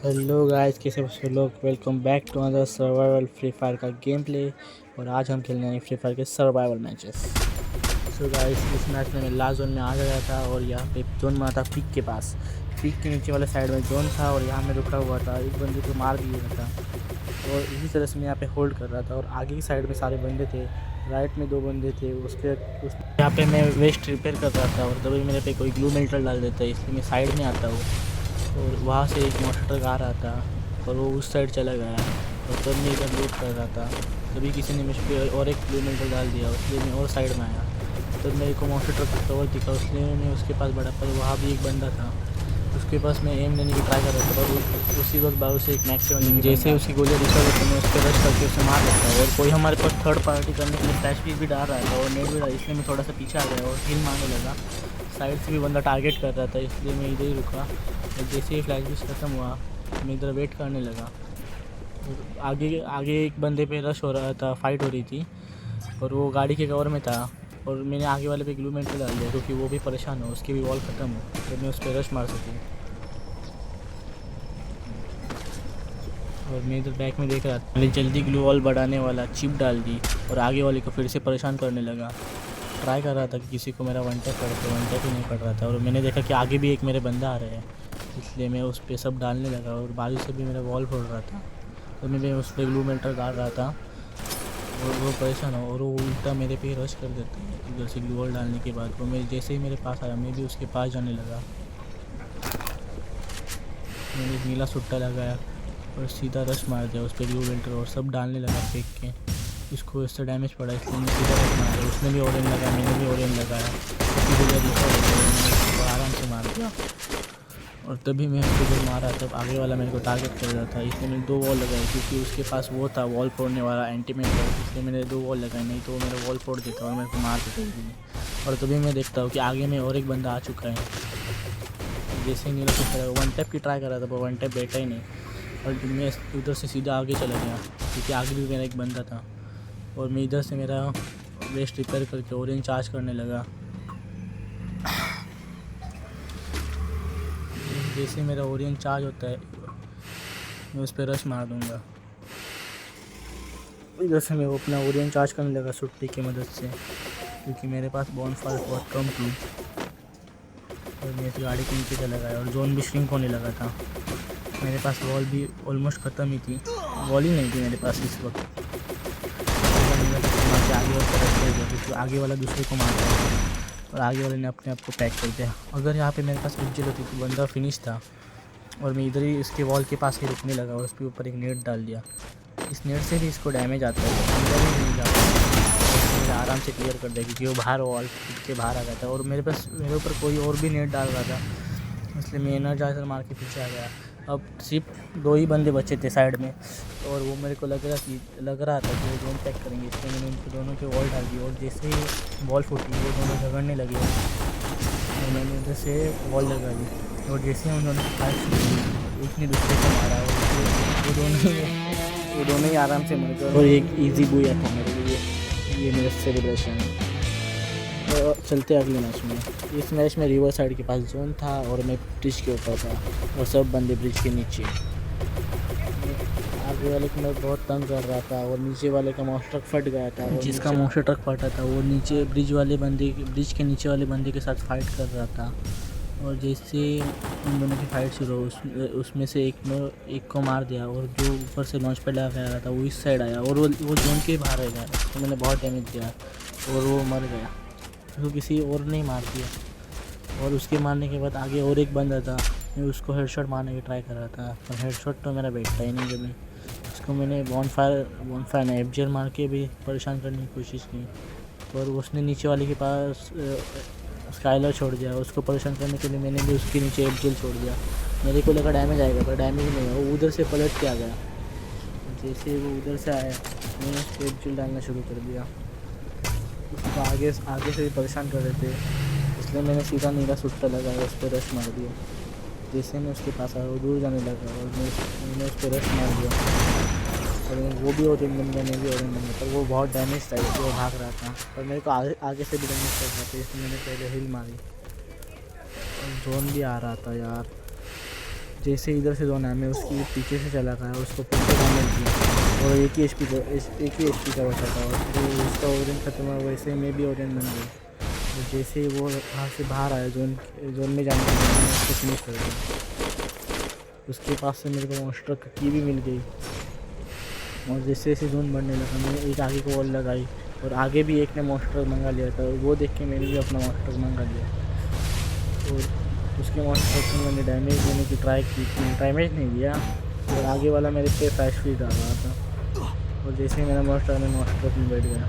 Hello guys, कैसे हो लोग। Welcome back to another survival free fire का गेम प्ले। और आज हम खेलने हैं फ्री फायर के सर्वाइवल मैचेस। सो गाइस, इस मैच में मैं लास्ट जोन में आ गया था और यहाँ पे जोन बना था पीक के पास। पीक के नीचे वाले साइड में जोन था और यहाँ मैं रुका हुआ था, एक बंदे को मार दिया था और इसी तरह से मैं यहाँ पे होल्ड कर रहा था। और आगे की साइड में सारे बंदे थे, राइट में 2 बंदे थे। यहाँ पे मैं वेस्ट रिपेयर कर रहा था और तभी मेरे पे कोई ग्लू मेल्टर डाल देता है, इसलिए मैं साइड में आता हूँ। और वहाँ से एक मॉन्स्टर आ रहा था और वो उस साइड चला गया और तब मैं इधर लूट कर रहा था। तभी किसी ने मुझ पर और एक किलोमीटर डाल दिया, इसलिए मैं और साइड में आया। तब मेरे को मॉन्स्टर का कवर दिखा, इसलिए मैं उसके पास बढ़ा, पर वहाँ भी एक बंदा था। उसके पास मैं एम लेने की ट्राई कर रहा था, पर उसी वक्त बाहर से एक मैक्सिमम जैसे उसकी गोलियाँ दिखा तो मैं उस पर रश करके उसे मार देता। और कोई हमारे पास थर्ड पार्टी करने के लिए फ्लैश भी डाल रहा था और नेट भी डाला, इसलिए मैं थोड़ा सा पीछे आ गया और हिल मारने लगा। साइड से भी बंदा टारगेट कर रहा था, इसलिए मैं इधर ही रुका। और जैसे ही फ्लैश भी खत्म हुआ मैं इधर वेट करने लगा। और आगे आगे एक बंदे पे रश हो रहा था, फाइट हो रही थी और वो गाड़ी के कवर में था। और मैंने आगे वाले पे ग्लू मेंटल डाल दिया क्योंकि वो भी परेशान हो, उसकी भी वॉल ख़त्म हो तो मैं उस पर रश मार सकूँ। और मैं इधर बैक में देख रहा था, मैंने जल्दी ग्लू वॉल बढ़ाने वाला चिप डाल दी और आगे वाले को फिर से परेशान करने लगा। ट्राई कर रहा था कि किसी को मेरा वन टैप कर दे, वन टैप ही नहीं पड़ रहा था। और मैंने देखा कि आगे भी एक मेरे बंदा आ रहे हैं, इसलिए मैं उस पर सब डालने लगा और बाजू से भी मेरा वॉल फोड़ रहा था। तो मैं उस पर ग्लू मेल्टर डाल रहा था और वो परेशान हो और वो उल्टा मेरे पे रश कर देता है इधर से ग्लू वॉल डालने के बाद। वो मैं जैसे ही मेरे पास आया मैं भी उसके पास जाने लगा। मैंने नीला सुट्टा लगाया और सीधा रश मार दिया उस पर ग्लू मेल्टर और सब डालने लगा फेंक के। उसको इससे डैमेज पड़ा, इसलिए मैं सीधा रश मार दिया। उसने भी ऑरेंज लगाया, मैंने भी ऑरेंज लगाया, उसको आराम से मार दिया। और तभी मैं उसको जब मारा तब आगे वाला मेरे को टारगेट कर रहा था, इसलिए मैंने 2 वॉल लगाई क्योंकि उसके पास वो था वॉल फोड़ने वाला एंटीमेटर, इसलिए मैंने 2 वॉल लगाई, नहीं तो वो मेरा वॉल फोड़ देता और मेरे को मार देता इसलिए। और तभी मैं देखता हूँ कि आगे में और एक बंदा आ चुका है। जैसे ही नीला कुछ वन टैप की ट्राई कर रहा था पर वन टैप बैठा ही नहीं और मैं उधर से सीधा आगे चला गया क्योंकि आगे भी मेरा एक बंदा था। और मैं इधर से मेरा वेस्ट रिपेयर करके ऑरेंज चार्ज करने लगा। जैसे मेरा ओरियन चार्ज होता है मैं उस पर रश मार दूंगा। इधर से मैं वो अपना ओरियन चार्ज करने लगा सुट्टी की मदद से क्योंकि मेरे पास बॉनफायर बहुत कम थी। और मैं इस गाड़ी के नीचे चला गया और जोन भी श्रिंक होने लगा था। मेरे पास वॉल भी ऑलमोस्ट ख़त्म ही थी, वॉल ही नहीं थी मेरे पास इस वक्त। आगे और तरफ कर दिया क्योंकि आगे वाला दूसरे को मारता है और आगे वाले ने अपने आप को पैक कर दिया। अगर यहाँ पे मेरे पास एग्जिट होती तो बंदा फिनिश था। और मैं इधर ही इसके वॉल के पास ही रुकने लगा और उसके ऊपर एक नेट डाल दिया। इस नेट से भी इसको डैमेज आता है, तो अंदर ही नहीं जाता। मैंने आराम से क्लियर कर दिया क्योंकि वो बाहर वॉल के बाहर आ गया था और मेरे ऊपर कोई और भी नेट डाल रहा था, इसलिए मैं एनर्जाइजर मार के पीछे आ गया। अब सिर्फ 2 ही बंदे बचे थे साइड में और वो मेरे को लग रहा था कि वो जोन पैक करेंगे, इसलिए मैंने उनके दोनों के वॉल डाल दी। और जैसे ही बॉल फूटी वो दोनों झगड़ने लगे और मैंने उधर से वॉल लगा दी। और जैसे ही उन्होंने फाइट शुरू की एक ने दूसरे को मारा और वो दोनों ही आराम से मर गए और एक ईजी बुया था मेरे लिए। ये मेरा सेलिब्रेशन है। तो चलते अगले मैच में। इस मैच में रिवर साइड के पास जोन था और मैं ब्रिज के ऊपर था और सब बंदे ब्रिज के नीचे। आगे वाले को मैं बहुत तंग कर रहा था और नीचे वाले का माउस ट्रक फट गया था। जिसका माउस ट्रक फटा था वो नीचे ब्रिज के नीचे वाले बंदे के साथ फाइट कर रहा था। और जैसे उन दोनों की फाइट शुरू हो उसमें से एक को मार दिया और जो ऊपर से लॉन्च पैड लगा रहा था वो इस साइड आया और वो जोन के बाहर रह गया। तो मैंने बहुत डैमेज दिया और वो मर गया, उसको किसी और ने मार दिया। और उसके मारने के बाद आगे और एक बंदा था, मैं उसको हेडशॉट मारने की ट्राई कर रहा था पर हेडशॉट तो मेरा बैठता ही नहीं कभी। उसको मैंने बॉनफायर ने एफजेल मार के भी परेशान करने की कोशिश की पर उसने नीचे वाले के पास स्काइलर छोड़ दिया। उसको परेशान करने के लिए मैंने भी उसके नीचे एफजेल छोड़ दिया। मेरे को लगा डैमेज आएगा पर डैमेज नहीं हुआ, वो उधर से पलट के आ गया। जैसे वो उधर से आया मैंने उसको एफजेल डालना शुरू कर दिया। उसको आगे से भी परेशान कर रहे थे, इसलिए मैंने सीधा नीला सुट्टा लगाया उस पर रश मार दिया। जैसे मैं उसके पास आया वो दूर जाने लगा और मैंने उस पर रश मार दिया और वो भी ऑरेंज बन गया, मैं भी ऑरेंज बन गया। पर वो बहुत डैमेज था इसलिए वो भाग रहा था पर मेरे को आगे से भी डैमेज कर रहा था, इसलिए मैंने पहले हिल मारी। और जोन भी आ रहा था यार, जैसे इधर से जोन है मैं उसके पीछे से चला गया, उसको पीछे डैमेज दिया और एक ही एच पी का बचा था। और फिर उसका ओरियन ख़त्म हुआ, वैसे मैं भी ओरियन बन गई। तो जैसे ही वो वहाँ से बाहर आया जोन में जाने के लिए, मैंने उसको फिनिश कर दिया। उसके पास से मेरे को मॉन्स्टर की भी मिल गई। और जैसे जैसे जोन बढ़ने लगा मैंने एक आगे को वॉल लगाई और आगे भी एक ने मॉन्स्टर मंगा लिया था। वो देख के मैंने भी अपना मॉन्स्टर मंगा लिया और उसके मॉन्स्टर को मैंने डैमेज देने की ट्राई की थी, डैमेज नहीं दिया। और आगे वाला मेरे पे फ्लैश फ्री डाल रहा था और जैसे ही मेरा मॉन्स्टर में मॉन्स्टर में बैठ गया।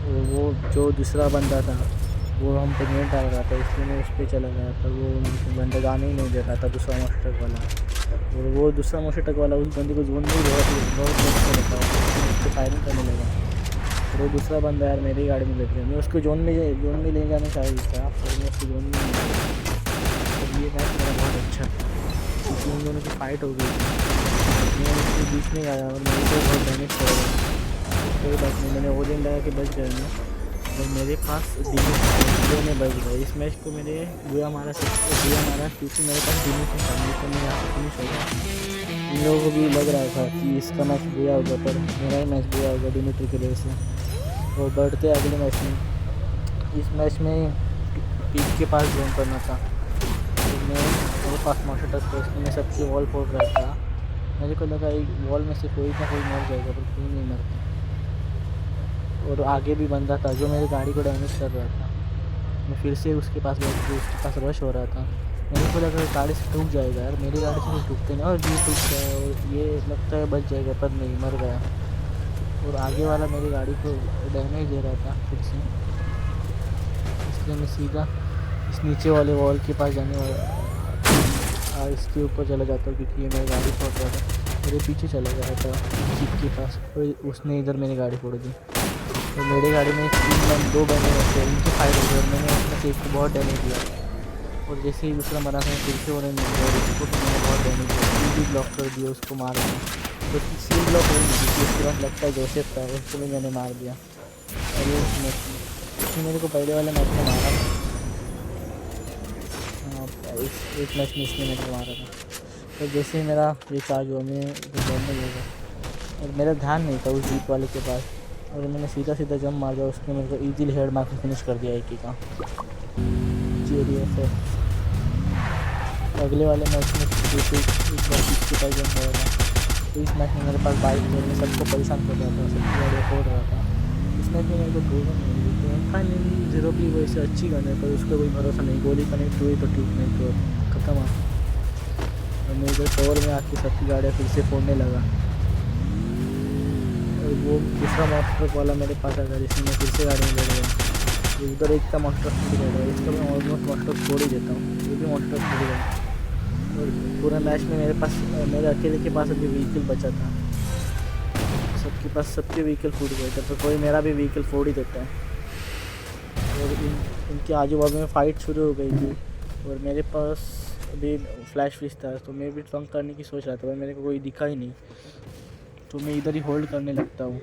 और वो जो दूसरा बंदा था वो हम पे नेट डाल रहा था, इसलिए मैं उस पर चला गया था। वो बंदा जाने ही नहीं दे रहा था, दूसरा मॉन्स्टर वाला। और वो दूसरा मॉन्स्टर वाला उस बंदे को जोन में बहुत अच्छा लगा, उस पर फायरिंग करने लगा। और वो दूसरा बंदा यार मेरी गाड़ी में बैठ गया। मैं उसको जोन में ले जाना चाहिए था, और मैं उसको जोन में नहीं गया। और ये मैच मेरा बहुत अच्छा था क्योंकि उन दोनों की फाइट हो गई थी। मैं उसके बीच में आया और मेरे को बहुत डैमेज कर गया। कोई बात नहीं, मैंने ओरियन लगा के बच गया मैं। और मेरे पास डीमी में बच गया। इस मैच को मेरे बुआ मारा क्योंकि मेरे पास डीमी था, तो मैं यहाँ पर फिनिश हो गया। इन लोगों को भी लग रहा था कि इसका मैच बुआ होगा, पर मेरा ही मैच बुआ होगा डिमिट्री की वजह से। और बढ़ते अगले मैच में, इस मैच में पीक के पास जोन करना था। तो मेरे पास मॉन्स्टर टच था, इसलिए मैं सबकी वॉल फोड़ रहा था। मेरे को लगा एक वॉल में से कोई ना कोई मर जाएगा, पर कोई नहीं मरता। और आगे भी बंदा था जो मेरी गाड़ी को डैमेज कर रहा था। मैं फिर से उसके पास बैठ के उसके पास रश हो रहा था। मेरे को लगा गाड़ी से टूट जाएगा यार, मेरी गाड़ी से टूटते ना, और ये टूट गया और ये लगता है बच जाएगा, पर नहीं, मर गया। और आगे वाला मेरी गाड़ी को डैमेज दे रहा था फिर से, इसलिए मैं सीधा इस नीचे वाले वॉल के पास जाने वाला, इसके ऊपर चला जाता हूँ क्योंकि ये मेरी गाड़ी फोड़ रहा था। मेरे पीछे चला गया था जीप के पास, और उसने इधर मेरी गाड़ी फोड़ दी। तो मेरी गाड़ी में 2 बंदे रहते हैं, उनकी फाइट हो गई और मैंने उसमें से एक को बहुत डैमेज दिया। और जैसे ही दूसरा मरा था फिर से उन्हें मिल गया, उसको तो मैंने बहुत डैमेज दिया, सील भी ब्लॉक कर दिया उसको मार दिया। तो उसकी सील ब्लॉक हो गई थी, उसके बाद लगता है जोसेफ था, उसको भी मैंने मार दिया। और ये उसने मेरे को पहले वाले मैच में मारा था। हाँ, एक मैच में इसने मेरे को मारा था। तो जैसे ही मेरा ये चार्ज हुआ, मैं डैमेज हो गया और मेरा ध्यान नहीं था उस जीप वाले के पास, और मैंने सीधा जंप मार दिया। उसने मेरे को इजीली हेड मार के फिनिश कर दिया एक ही का। GDF अगले वाले मैच में एक बार इसके पास जंप हो रहा था। तो इस मैच में मेरे पास बाइक में सबको परेशान कर रहा था, सबकी गाड़ी फोड़ रहा था। इस मैच में मेरे को गोली नहीं मिली। फाइनली 0 की वैसे अच्छी गन है, पर उसका कोई भरोसा नहीं, गोली कनेक्ट हुई तो ठीक, नहीं तो ख़त्म आ। और मैं इधर कवर में आके सबकी गाड़ियाँ फिर से फोड़ने लगा। और वो दूसरा मॉन्स्टर वाला मेरे पास आ गया, जिसमें मैं फिर से गाड़ी में बैठ गया। उधर एक का मॉन्स्टर फूट गया, इसका मैं ऑलमोस्ट मॉन्स्टर छोड़ ही देता हूँ, ये भी मॉन्स्टर फूट गया। और पूरा मैच में मेरे अकेले के पास अभी व्हीकल बचा था, सबके पास सबके व्हीकल फूट गए थे, तो कोई मेरा भी व्हीकल फोड़ ही देता है। और इनके आजू बाजू में फ़ाइट शुरू हो गई थी और मेरे पास अभी फ्लैश फिश था, तो मैं भी टंक करने की सोच रहा था, पर मेरे को कोई दिखा ही नहीं। तो मैं इधर ही होल्ड करने लगता हूँ,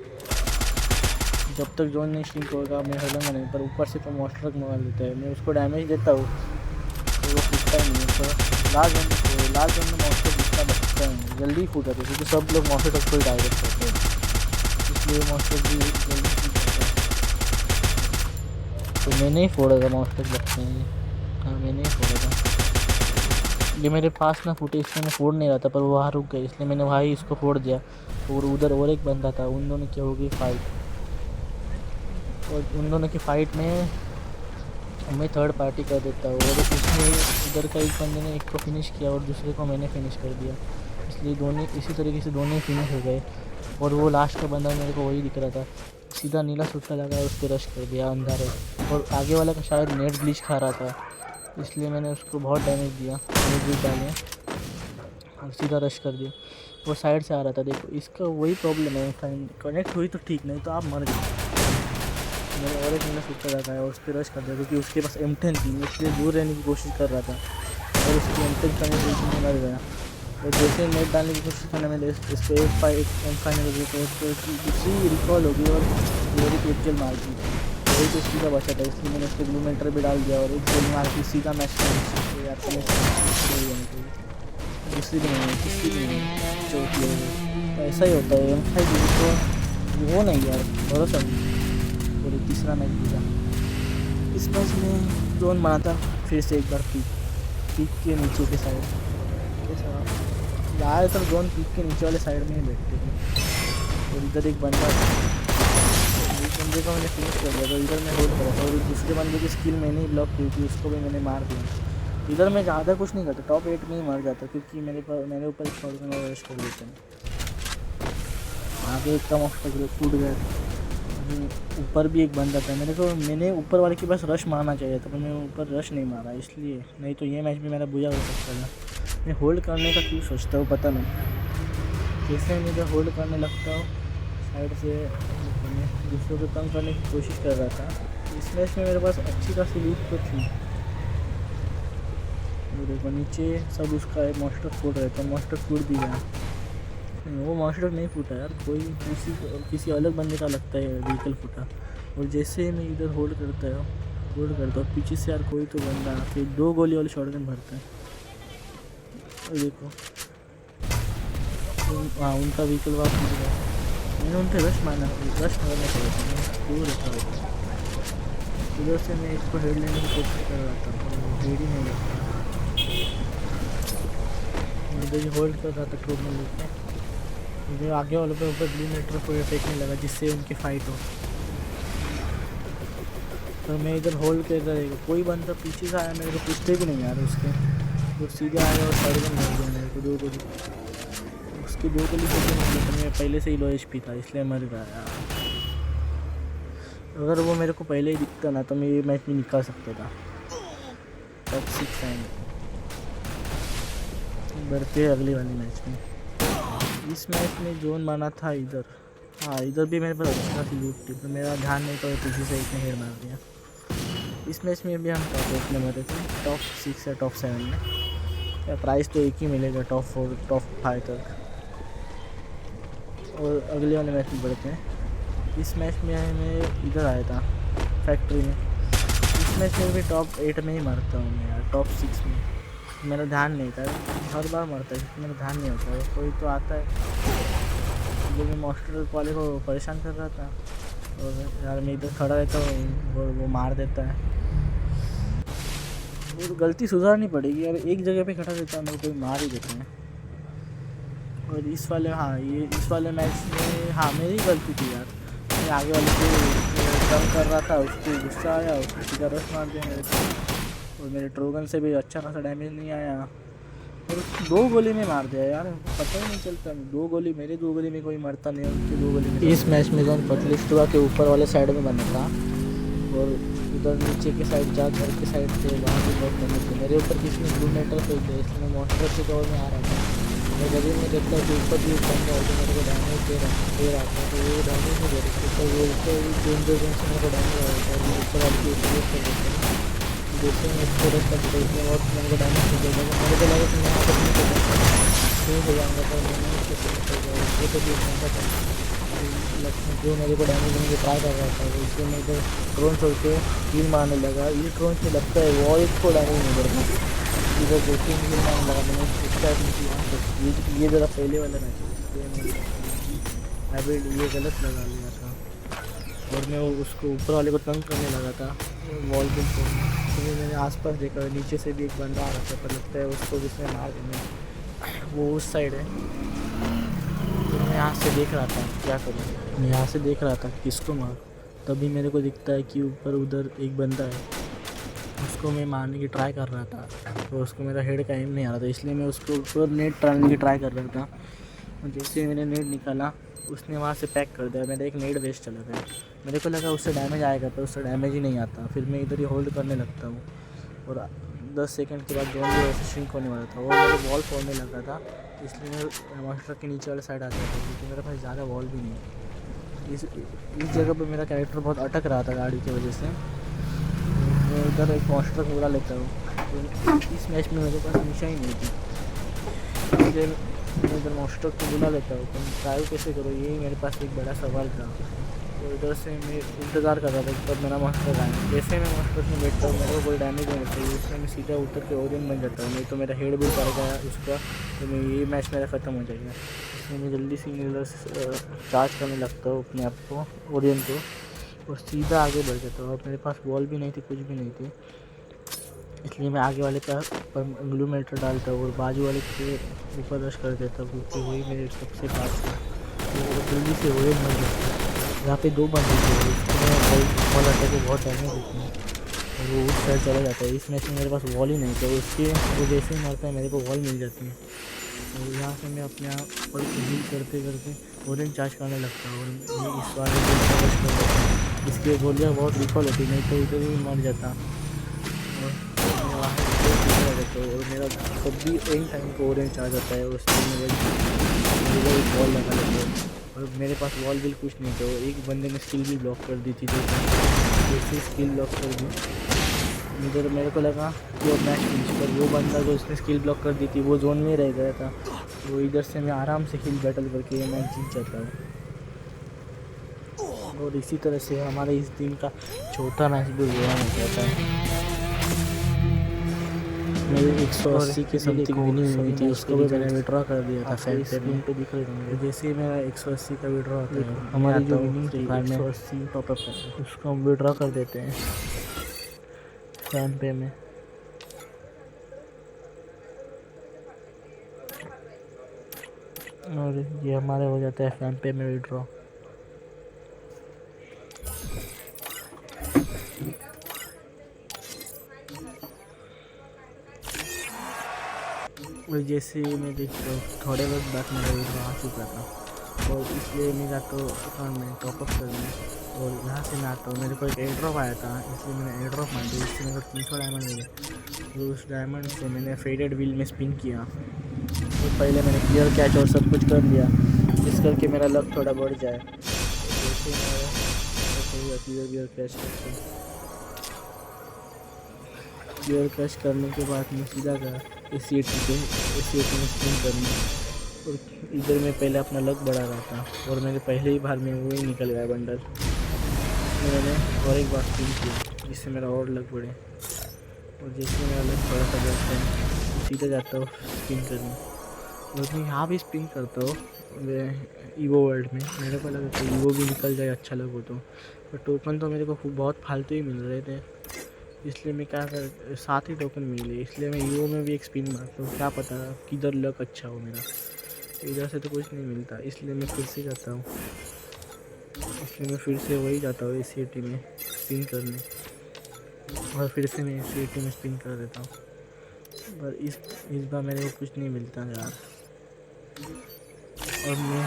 जब तक जोन नहीं स्टिंक होगा मैं हिलूँगा नहीं। पर ऊपर से तो मॉन्स्टर मंगा लेता है, मैं उसको डैमेज देता हूँ तो वो फूटता ही नहीं है। तो लास्ट जोन में मॉन्स्टर जितना बचता है जल्दी फूट जाता है, क्योंकि सब लोग मॉन्स्टर तक को ही डायरेक्ट करते हैं, इसलिए मॉन्स्टर भी जल्दी फूट जाता है। तो मैंने ही फोड़ा था मॉन्स्टर लगते हैं, हाँ मैंने ही फोड़ा था। ये मेरे पास ना फूटे इसलिए मैं फोड़ नहीं रहा था, पर वो वहाँ रुक गए, इसलिए मैंने वहाँ ही इसको फोड़ दिया। और उधर और एक बंदा था, उन दोनों की होगी फाइट, और उन दोनों की फ़ाइट में मैं थर्ड पार्टी कर देता हूँ। और उसमें इधर का एक बंदे ने एक को फिनिश किया और दूसरे को मैंने फिनिश कर दिया, इसलिए दोनों इसी तरीके से दोनों ही फिनिश हो गए। और वो लास्ट का बंदा मेरे को वही दिख रहा था, सीधा नीला सूखा लगा उस पर रश कर दिया अंधारे। और आगे वाला का शायद नेट ग्लिच खा रहा था, इसलिए मैंने उसको बहुत डैमेज दिया, नेट ग्लिच डाले और सीधा रश कर दिया। वो साइड से आ रहा था, देखो इसका वही प्रॉब्लम है, कनेक्ट हुई तो ठीक, नहीं तो आप मर गए। मैंने और एक नीला सूखा लगाया और उस पर रश कर दिया, क्योंकि उसके पास M10 थी, मैं इसलिए दूर रहने की कोशिश कर रहा था और उसकी M10 करने की कोशिश में मर गया। और जैसे नेट डालने की कोशिश करने में इसको एक M5 लगी, तो उसको दूसरी रिकॉल होगी और मेरी पेट्रोल मार दी, वही तो सीधा बचा था, इसलिए मैंने उसके ग्लूमेंटर भी डाल दिया और एक गोली मार के सीधा मैच यार दूसरी भी नहीं, तीसरी भी नहीं, चौथी हो गई। तो ऐसा ही होता है M5 तो वो नहीं यार, भरोसा नहीं। और तीसरा मैच जीता। इस मैच में जोन बना था फिर से एक बार पीक के नीचे के साइड ज़्यादातर जोन पीक के नीचे वाले साइड में ही बैठते थे। और इधर एक बंदा था, एक बंदे को मैंने फिनिश कर दिया, तो इधर मैं होल्ड करा था और दूसरे बंदे की स्किल मैंने ही ब्लॉक की थी, उसको भी मैंने मार दिया। इधर मैं ज़्यादा कुछ नहीं करता, टॉप 8 में ही मर जाता क्योंकि मेरे ऊपर शॉटगन और रश कर देते हैं। आगे एक कम ऑब्स्टेकल टूट गया। ऊपर भी एक बंदा था, मैंने ऊपर वाले के पास रश मारना चाहिए था, पर मैं ऊपर रश नहीं मारा इसलिए, नहीं तो ये मैच भी मेरा बुरा हो सकता था। मैं होल्ड करने का क्यों सोचता हूँ पता नहीं, जैसे मैं इधर होल्ड करने लगता हूँ साइड से मैं दूसरों को तंग करने की कोशिश कर रहा था। इस मैच में मेरे पास अच्छी खासी लूट तो थी। देखो नीचे सब उसका है, मॉन्स्टर फूट रहे थे, मॉन्स्टर फूट भी गया। वो मॉन्स्टर नहीं फूटा यार, कोई किसी अलग बंदे का लगता है व्हीकल फूटा। और जैसे मैं इधर होल्ड करता हूँ पीछे से यार कोई तो बंदा फिर 2 गोली वाले शॉटगन भरता है। और देखो हाँ उनका व्हीकल वापस मिल गया। मैंने उन पर रश मारना चाहिए था, दूर रखा होता। उधर से मैं इसको हेड लेने की कोशिश कर रहा था, हेड ही नहीं लगता। इधर होल्ड कर रहा था ट्रूप में लेके, मुझे आगे वालों पे ऊपर ब्लू मीटर को फेंकने लगा जिससे उनकी फाइट हो। तो मैं इधर होल्ड कर रहेगा, कोई बंदा पीछे से आया मेरे को पूछते भी नहीं यार उसके, तो सीधे आया और साइड में मार दिया मेरे को 2 गोली। उसकी 2 गोली से मैं पहले से ही लो HP था इसलिए मर गया यार। अगर वो मेरे को पहले ही दिखता ना तो मैं ये मैच भी निकाल सकता था। टॉप 6 आएंगे बढ़ते अगले वाले मैच में। इस मैच में जोन माना था इधर, हाँ इधर भी मेरे पास अच्छा खासी लूट थी, तो मेरा ध्यान नहीं था, पीछे से एक ने हेड मार दिया। इस मैच में भी हम टॉप 8 में मरे थे, टॉप 6 या टॉप 7 में। या प्राइस तो एक ही मिलेगा टॉप 4 टॉप 5 तक। और अगले वाले मैच में बढ़ते हैं। इस मैच में मैं इधर आया था फैक्ट्री में। इस मैच में भी टॉप 8 में ही मरता हूँ मैं यार, टॉप 6 में मेरा ध्यान नहीं था, हर बार मरता है क्योंकि मेरा ध्यान नहीं होता है। कोई तो आता है जो मैं मास्टर वाले को परेशान कर रहा था और यार मैं इधर खड़ा रहता हूँ और वो मार देता है। वो गलती सुधारनी पड़ेगी यार, एक जगह पे खड़ा रहता है मेरे कोई मार ही देते हैं। और इस वाले मैच में हाँ मेरी गलती थी यार, मैं आगे वाले को कम कर रहा था, उसको गुस्सा आया, उसको सीधा रश मार दिया मेरे को। और मेरे ट्रोगन से भी अच्छा खासा डैमेज नहीं आया और 2 गोली में मार दिया यार, पता ही नहीं चलता। 2 गोली मेरे 2 गोली में कोई मरता नहीं, उनकी 2 गोली में। इस मैच में जोन पटलिस्टवा के ऊपर वाले साइड में बना था और उधर नीचे के साइड घर के साइड थे, वहाँ पे बहुत बने थे। मेरे ऊपर किसी ने ब्लू मेटल फेंक दिया, इसलिए मैं मॉन्स्टर के दौर में आ रहा था। मैं जब मैं देखता कि ऊपर भी बंदा है जो मेरे को डैमेज दे रहा था, तो वो डैमेज नहीं दे रहे थे, वो ऊपर जोन से मेरे को डैमेज आ रहा था और ऊपर वाले की उपयोग कर देते हैं। जैसे मैं इसको रश कर देता इसमें बहुत मेरे को डैमेज हो जाएगा, मेरे को लगा कि मैं यहाँ पर नहीं कर हो जाऊँगा, पर मैंने उसको फिनिश कर दिया। उसको तो भी घंटा था जो मेरे को डैमेज देने की ट्राई कर रहा था, इसलिए मैं इधर ड्रोन छोड़ के कील मारने लगा। ये ड्रोन से लगता है वो इसको डैमेज नहीं करता, इधर 2-3 कील मारने लगा मैंने उसका। ये ज़रा पहले वाला मैच है, ये गलत लगा लिया था और मैं उसको ऊपर वाले को तंग करने लगा था वॉल के ऊपर। तो मैंने आसपास देखा, नीचे से भी एक बंदा आ रहा था, पर लगता है उसको जिसने मार देना, वो उस साइड है। तो मैं यहाँ से देख रहा था क्या करूँ, मैं यहाँ से देख रहा था किसको मार, तभी मेरे को दिखता है कि ऊपर उधर एक बंदा है, उसको मैं मारने की ट्राई कर रहा था। तो उसको मेरा हेड का एम नहीं आ रहा था, इसलिए मैं उसको ऊपर नेट डालने की ट्राई कर रहा था। जैसे मैंने नेट निकाला उसने वहाँ से पैक कर दिया, मेरा एक नेट वेस्ट चला गया। मेरे को लगा उससे डैमेज आएगा, पर उससे डैमेज ही नहीं आता। फिर मैं इधर ही होल्ड करने लगता हूँ और 10 सेकंड के बाद जोन भी वैसे श्रिंक होने वाला था, वो मेरे वॉल फोड़ने लगा था, इसलिए मैं मॉन्स्टर के नीचे वाले साइड आ गया था क्योंकि मेरे पास ज़्यादा वॉल भी नहीं है। इस जगह पर मेरा कैरेक्टर बहुत अटक रहा था गाड़ी की वजह से। मैं इधर एक मॉन्स्टर को बुला लेता हूँ, तो इस मैच में मेरे पास हमेशा ही नहीं थी, इसलिए मैं इधर मॉन्स्टर को बुला लेता हूँ। तो ट्राई कैसे करो, यही मेरे पास एक बड़ा सवाल था। और इधर से मैं इंतज़ार कर रहा था तब मेरा मास्टर आया। जैसे मैं मास्टर में बैठता हूँ मेरे को कोई डैमेज नहीं होता है, उसमें मैं सीधा उतर के ओरियन बन जाता हूँ, नहीं तो मेरा हेड भी पड़ गया उसका तो मैं ये मैच मेरा ख़त्म हो जाएगा। इसलिए मैं जल्दी से इधर चार्ज करने लगता हूँ अपने आप को, ओरियन को, और सीधा आगे बढ़ जाता हूँ। और मेरे पास बॉल भी नहीं थी, कुछ भी नहीं थी, इसलिए मैं आगे वाले का ग्लूमेटर डालता हूँ और बाजू वाले के ऊपर रश कर देता हूँ, क्योंकि वही मेरे सबसे पास था। तो जल्दी से ओरियन बन जाता है। यहाँ पे 2 बंदे थे, उसमें बॉल अटैक को बहुत डैमेज देती है और वो उस साइड चला जाता है। इस मैच में मेरे पास बॉल ही नहीं था, उसके वो जैसे ही मारता है मेरे को बॉल मिल जाती है। और यहाँ से मैं अपने आप पर हील करते करते ओरेंज चार्ज करने लगता हूँ और मैं इस वाले को चार्ज कर देता हूँ। इसकी गोलियाँ बहुत रिकॉल होती, नहीं तो इधर ही मर जाता। और मैं वहाँ से जाता हूँ और मेरा कब भी एंड टाइम को ओरेंज चार्ज आता है, उस टाइम में वही बॉल लगा लेता हूँ। और मेरे पास वॉल बिल कुछ नहीं था, एक बंदे ने स्किल भी ब्लॉक कर दी थी, जैसे स्किल ब्लॉक कर दी इधर मेरे को लगा कि वो मैच फिनिश, पर वो बंदा जो उसने स्किल ब्लॉक कर दी थी वो जोन में रह गया था। तो इधर से मैं आराम से हिल बैटल करके ये मैच जीत जाता हूँ। और इसी तरह से हमारे इस टीम का चौथा मैच भी विन हो जाता है। मेरे 180 के समथिंग विनिंग हुई थी, उसको भी मैंने विड्रॉ कर दिया था फैन पे दिख रहे होंगे। जैसे ही मेरा 180 का विड्रॉ होता है, हमारी जो विनिंग थी 180 टॉपअप है, उसको हम विड्रॉ कर देते हैं फैन पे में। और ये हमारे हो जाता है फैन पे में विड्रॉ। और जैसे मैं देखता हूँ थोड़े वक्त बाद मेरा विड्रॉ आ चुका था, और इसलिए मैं जाता हूँ अकाउंट में टॉपअप करने, और यहाँ से मैं आता हूँ। मेरे को एक एयर ड्रॉप आया था, इसलिए मैंने एयर ड्रॉप मार दिया, इससे मेरे को 300 डायमंड मिले। तो उस डायमंड से मैंने फेडेड व्हील में स्पिन किया, तो पहले मैंने क्लियर कैच और सब कुछ कर लिया, जिस करके मेरा लक थोड़ा बढ़ जाए। जैसे मेरा क्लियर कैच करते हैं, क्लियर कैच करने के बाद मैं सीधा गया AC में स्पिन करने, और इधर मैं पहले अपना लक बढ़ा रहा था और मेरे पहले ही बार में वही निकल गया बंडल। मैंने और एक बार स्पिन किया जिससे मेरा और लक बढ़े, और जैसे मेरा लक थोड़ा सा बढ़ता है सीधा जाता हूँ स्पिन करने। और मैं यहाँ भी स्पिन करता हूँ ईवो वर्ल्ड में। मेरे को लगा कि ईवो भी निकल जाए अच्छा लगे तो, पर टोकन तो मेरे को बहुत फालतू ही मिल रहे थे, इसलिए मैं क्या कर 7 ही टोकन मिले, इसलिए मैं ईवो में भी एक स्पिन मारता हूँ, क्या पता किधर लक अच्छा हो मेरा। इधर से तो कुछ नहीं मिलता, इसलिए मैं फिर से जाता हूँ, इसलिए मैं फिर से वही जाता हूँ AC में स्पिन करने, और फिर से मैं AC में स्पिन कर देता हूँ। पर इस बार मेरे को कुछ नहीं मिलता यार, और मैं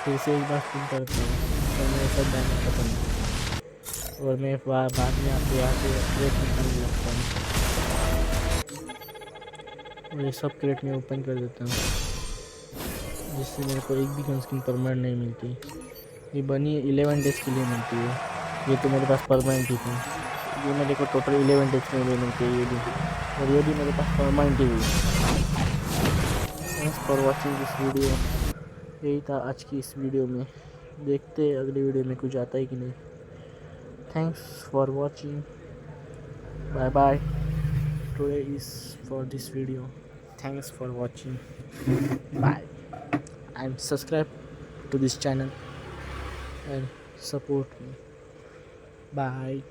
फिर से एक बार स्पिन करता हूँ और मेरे सब डायमंड खत्म हो, और मैं बाद में आपको यहाँ से क्रेट निकालने लगता हूँ, और ये सब क्रेट में ओपन कर देता हूँ, जिससे मेरे को एक भी गन स्किन परमानेंट नहीं मिलती। ये बनी 11 डेज के लिए मिलती है, ये तो मेरे पास परमानेंट ही थी, ये मेरे को टोटल 11 डेज के लिए मिलती है ये भी, और ये भी मेरे पास परमानेंट ही हुई। Thanks for watching this video. यही था आज की इस वीडियो में, देखते अगली वीडियो में कुछ आता है कि नहीं। Thanks for watching, bye bye. Today is for this video, thanks for watching, bye. and subscribe to this channel and support me. Bye.